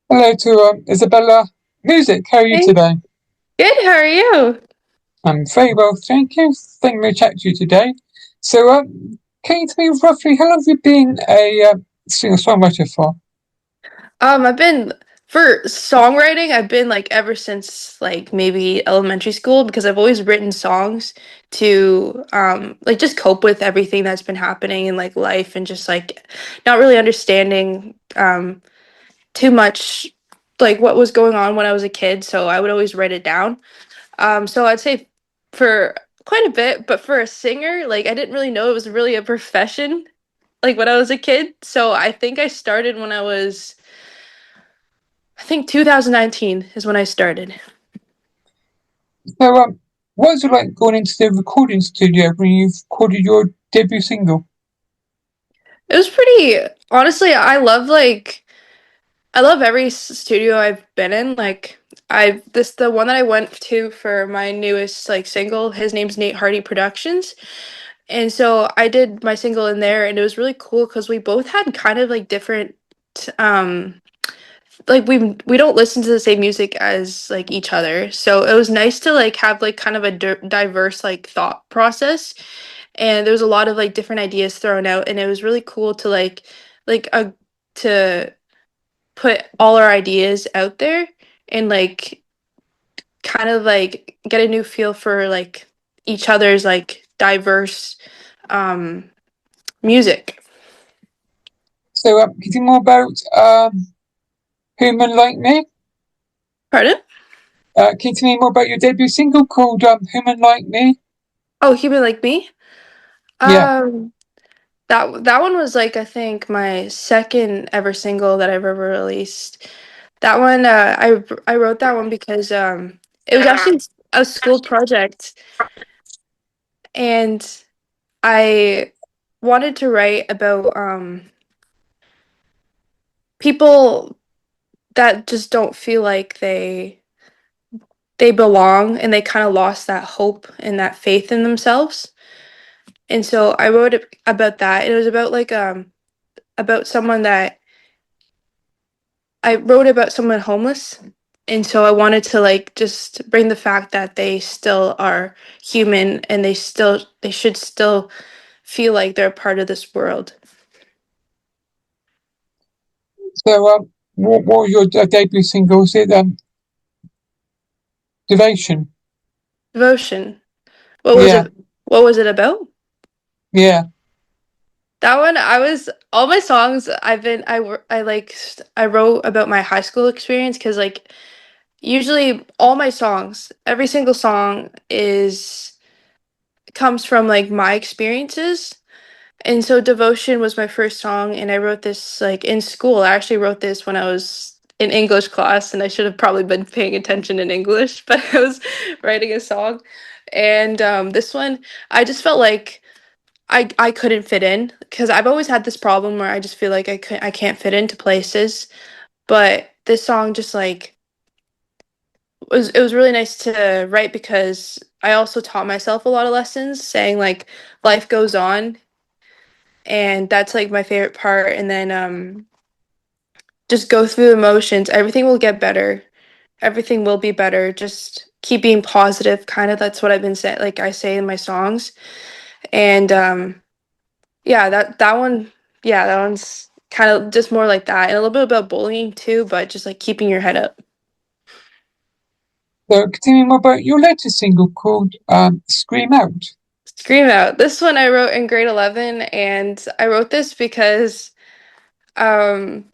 Hello to Isabella Music. How are you Hey, today? good. How are you? I'm very well, thank you. Thank me to chat to you today. So, can you tell me roughly how long have you been a singer-songwriter for? I've been for songwriting. I've been like ever since like maybe elementary school because I've always written songs to like just cope with everything that's been happening in like life and just like not really understanding too much like what was going on when I was a kid. So I would always write it down. So I'd say for quite a bit, but for a singer, like I didn't really know it was really a profession like when I was a kid. So I think I started when I think 2019 is when I started. So, what was it like going into the recording studio when you recorded your debut single? It was pretty, honestly, I love every studio I've been in. Like the one that I went to for my newest like single, his name's Nate Hardy Productions. And so I did my single in there and it was really cool because we both had kind of like different um like we don't listen to the same music as like each other, so it was nice to like have like kind of a diverse like thought process, and there was a lot of like different ideas thrown out, and it was really cool to like to put all our ideas out there and like kind of like get a new feel for like each other's like diverse um music. So, can you tell me more about Human Like Me? Pardon? Can you tell me more about your debut single called Human Like Me? Oh, Human Like Me. Yeah, um that one was like I think my second ever single that I've ever released. That one I wrote that one because it was actually a school project, and I wanted to write about people that just don't feel like they belong, and they kind of lost that hope and that faith in themselves. And so I wrote it about that. It was about someone that I wrote about someone homeless, and so I wanted to like just bring the fact that they still are human and they should still feel like they're a part of this world. so what was your debut single? Was it Devotion? Devotion. What was Yeah, it? What was it about? yeah. That one I was all my songs I wrote about my high school experience because like usually all my songs, every single song is comes from like my experiences. And so Devotion was my first song, and I wrote this like in school. I actually wrote this when I was in English class, and I should have probably been paying attention in English, but I was writing a song. And this one, I just felt like I couldn't fit in because I've always had this problem where I just feel like I can't fit into places. But this song just like was it was really nice to write because I also taught myself a lot of lessons, saying like life goes on, and that's like my favorite part. And then just go through the motions, everything will get better, everything will be better, just keep being positive, kind of. That's what I've been saying, like I say in my songs. And yeah, that one, yeah, that one's kind of just more like that, and a little bit about bullying too, but just like keeping your head up. So continue more about your latest single called Scream Out. Scream out. This one I wrote in grade 11, and I wrote this because um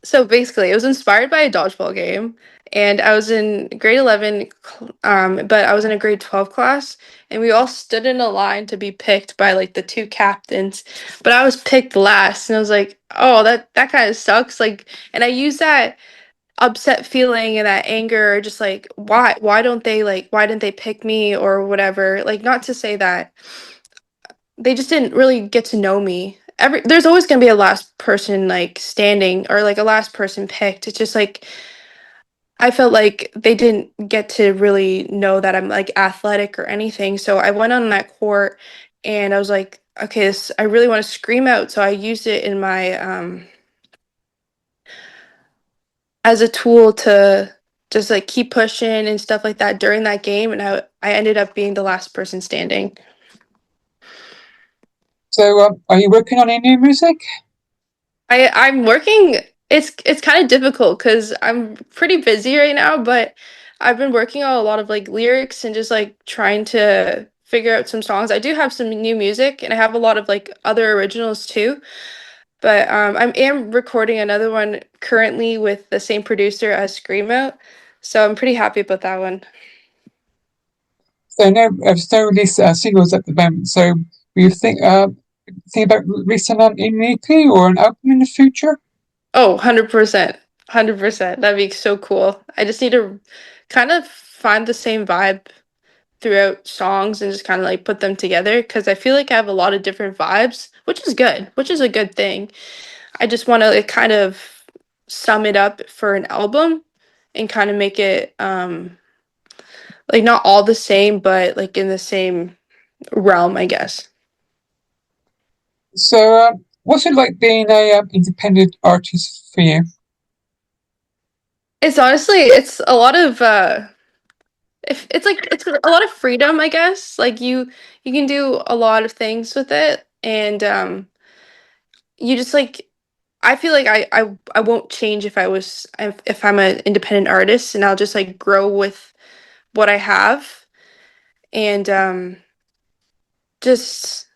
so basically, it was inspired by a dodgeball game, and I was in grade 11, but I was in a grade 12 class, and we all stood in a line to be picked by like the two captains, but I was picked last, and I was like, oh, that kind of sucks. Like, and I used that upset feeling and that anger, just like why didn't they pick me or whatever. Like, not to say that they just didn't really get to know me. There's always going to be a last person like standing or like a last person picked. It's just like I felt like they didn't get to really know that I'm like athletic or anything. So I went on that court and I was like, okay, this I really want to scream out. So I used it in as a tool to just like keep pushing and stuff like that during that game, and I ended up being the last person standing. So, are you working on any new music? I'm working. It's kind of difficult because I'm pretty busy right now, but I've been working on a lot of like lyrics and just like trying to figure out some songs. I do have some new music and I have a lot of like other originals too. But I am recording another one currently with the same producer as Screamo, so I'm pretty happy about that one. So, no, there's no release singles at the moment. So, you think about releasing an EP or an album in the future? Oh, 100%. 100%. That'd be so cool. I just need to kind of find the same vibe throughout songs and just kind of like put them together because I feel like I have a lot of different vibes, which is good, which is a good thing. I just want to like kind of sum it up for an album and kind of make it like not all the same, but like in the same realm, I guess. So, what's it like being a independent artist for you? It's honestly, it's a lot of if it's like it's a lot of freedom, I guess. Like you can do a lot of things with it and you just like I feel like I won't change if I'm an independent artist and I'll just like grow with what I have and just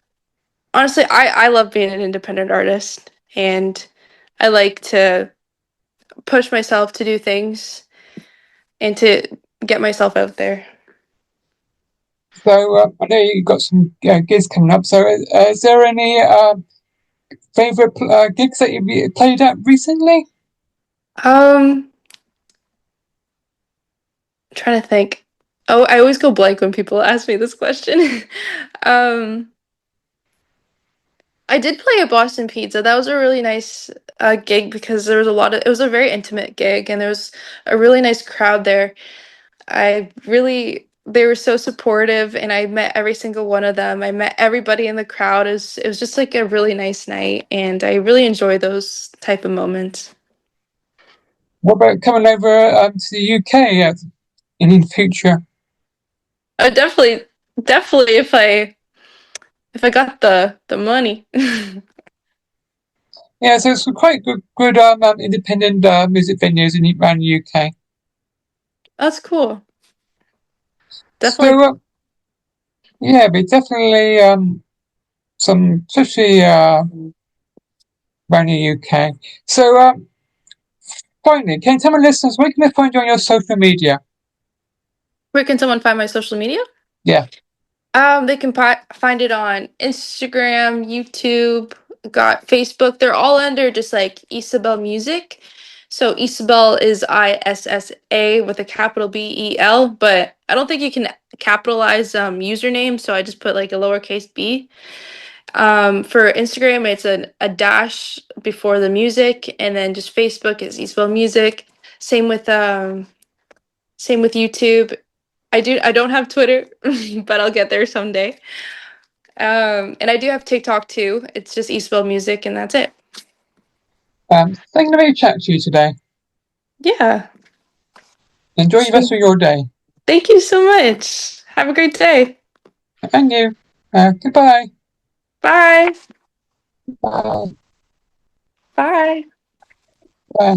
honestly I love being an independent artist and I like to push myself to do things and to get myself out there. So, I know you've got some gigs coming up. So, is there any favorite gigs that you've played at recently? Um trying to think. Oh, I always go blank when people ask me this question. um I did play at Boston Pizza. That was a really nice gig because there was a lot of, it was a very intimate gig and there was a really nice crowd there. They were so supportive and I met every single one of them. I met everybody in the crowd. It was just like a really nice night and I really enjoy those type of moments. What about coming over to the UK in the future? Definitely, definitely if I got the money. Yeah, so it's quite good independent music venues in around the UK. That's cool. Definitely. So, yeah, but definitely some, especially around the UK. So, finally, can you tell my listeners where can they find you on your social media? Where can someone find my social media? Yeah. They can find it on Instagram, YouTube, got Facebook. They're all under just like IssaBel Music. So IssaBel is ISSA with a capital BEL, but I don't think you can capitalize username, so I just put like a lowercase b. For Instagram, it's a dash before the music, and then just Facebook is IssaBel Music. Same with same with YouTube. I don't have Twitter, but I'll get there someday. And I do have TikTok too. It's just IssaBel Music, and that's it. Thank you for chat to you today. Yeah. Enjoy the rest of your day. Thank you so much. Have a great day. And you. Goodbye. Bye. Bye. Bye. Bye.